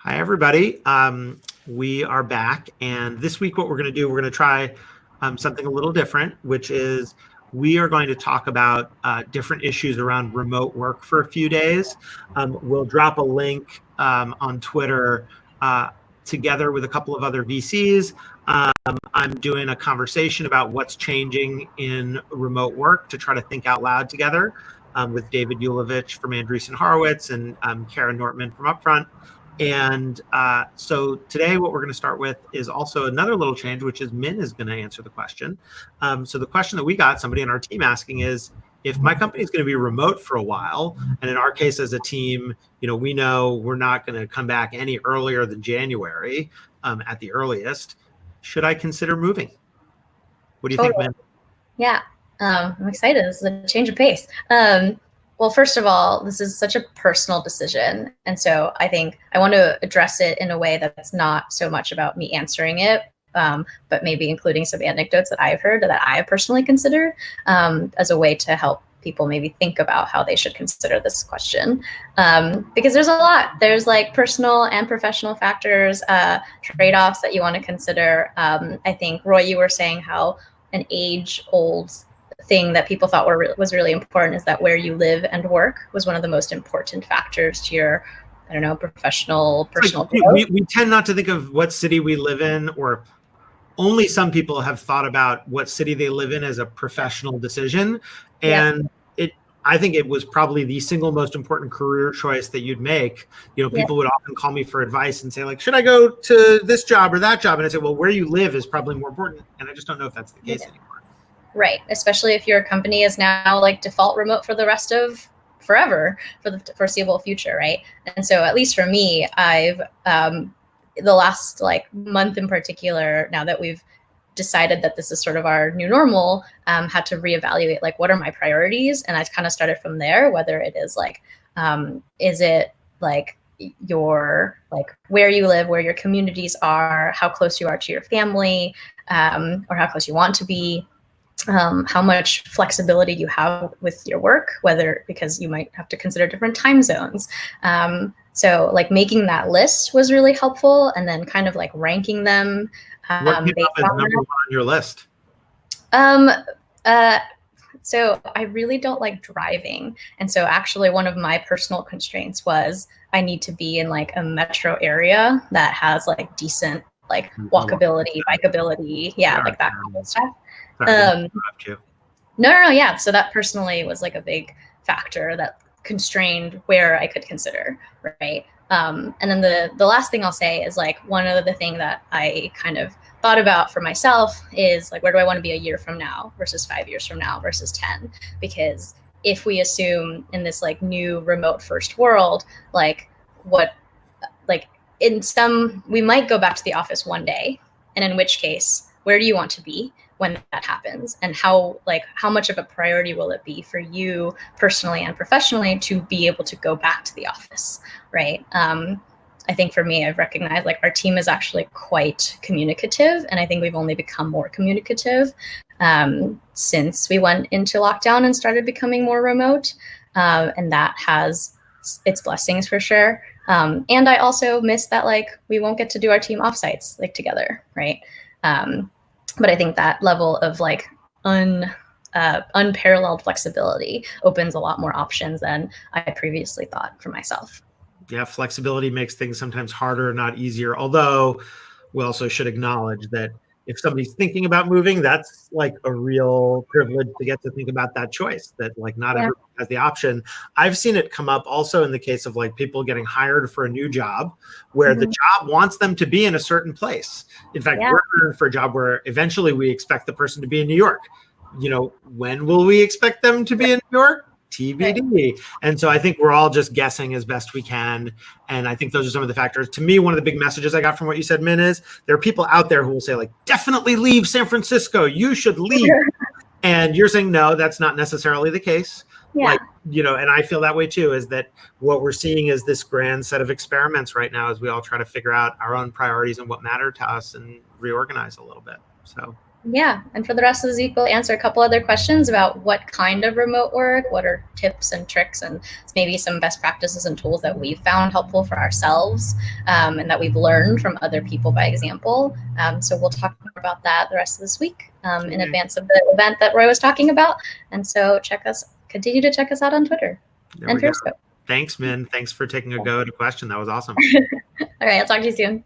Hi, everybody. We are back. And this week, what we're going to do, we're going to try something a little different, which is we are going to talk about different issues around remote work for a few days. We'll drop a link on Twitter together with a couple of other VCs. I'm doing a conversation about what's changing in remote work to try to think out loud together with David Yulovich from Andreessen Horowitz and Karen Nortman from Upfront. And so today what we're going to start with is also another little change, which is Min is going to answer the question. So the question that we got somebody in our team asking is, if my company is going to be remote for a while, and in our case as a team, we know we're not going to come back any earlier than January at the earliest, should I consider moving? What do you think, Min? Yeah, I'm excited. This is a change of pace. Well, first of all, this is such a personal decision. And so I think I want to address it in a way that's not so much about me answering it, but maybe including some anecdotes that I've heard that I have personally considered as a way to help people maybe think about how they should consider this question. Because there's a lot. There's like personal and professional factors, trade-offs that you want to consider. I think, Roy, you were saying how an age-old thing that people thought was really important is that where you live and work was one of the most important factors to your, personal growth. We tend not to think of what city we live in, or only some people have thought about what city they live in as a professional decision. And I think it was probably the single most important career choice that you'd make. People would often call me for advice and say, like, should I go to this job or that job? And I say, well, where you live is probably more important. And I just don't know if that's the case anymore. Right. Especially if your company is now like default remote for the rest of forever, for the foreseeable future. Right. And so at least for me, I've the last month in particular, now that we've decided that this is sort of our new normal, had to reevaluate what are my priorities. And I kind of started from there, whether it is is it your where you live, where your communities are, how close you are to your family, or how close you want to be. How much flexibility you have with your work, whether because you might have to consider different time zones. So making that list was really helpful, and then kind of ranking them. What came up as number one on your list? So I really don't like driving. And so actually one of my personal constraints was I need to be in a metro area that has decent walkability, bikeability, that kind of stuff. No. Yeah. So that personally was a big factor that constrained where I could consider. Right. And then the last thing I'll say is one of the thing that I kind of thought about for myself is where do I want to be a year from now versus 5 years from now versus 10? Because if we assume in this new remote first world, we might go back to the office one day, and in which case, where do you want to be when that happens, and how much of a priority will it be for you personally and professionally to be able to go back to the office, right? I think for me, I've recognized our team is actually quite communicative, and I think we've only become more communicative since we went into lockdown and started becoming more remote, and that has its blessings for sure. And I also miss that we won't get to do our team offsites together, right? But I think that level of unparalleled flexibility opens a lot more options than I previously thought for myself. Yeah, flexibility makes things sometimes harder, not easier. Although we also should acknowledge that if somebody's thinking about moving, that's a real privilege to get to think about that choice, that not everyone has the option. I've seen it come up also in the case of people getting hired for a new job where the job wants them to be in a certain place. In fact, we're hiring for a job where eventually we expect the person to be in New York. When will we expect them to be in New York? TBD. And so I think we're all just guessing as best we can. And I think those are some of the factors. To me, one of the big messages I got from what you said, Min, is there are people out there who will say definitely leave San Francisco. You should leave. And you're saying, no, that's not necessarily the case. Yeah. And I feel that way too, is that what we're seeing is this grand set of experiments right now as we all try to figure out our own priorities and what matter to us and reorganize a little bit. So Yeah, and for the rest of the week, we'll answer a couple other questions about what kind of remote work, what are tips and tricks, and maybe some best practices and tools that we've found helpful for ourselves, and that we've learned from other people by example. So we'll talk more about that the rest of this week in advance of the event that Roy was talking about. And so continue to check us out on Twitter and Periscope. Thanks, Min. Thanks for taking a go at a question. That was awesome. All right, I'll talk to you soon.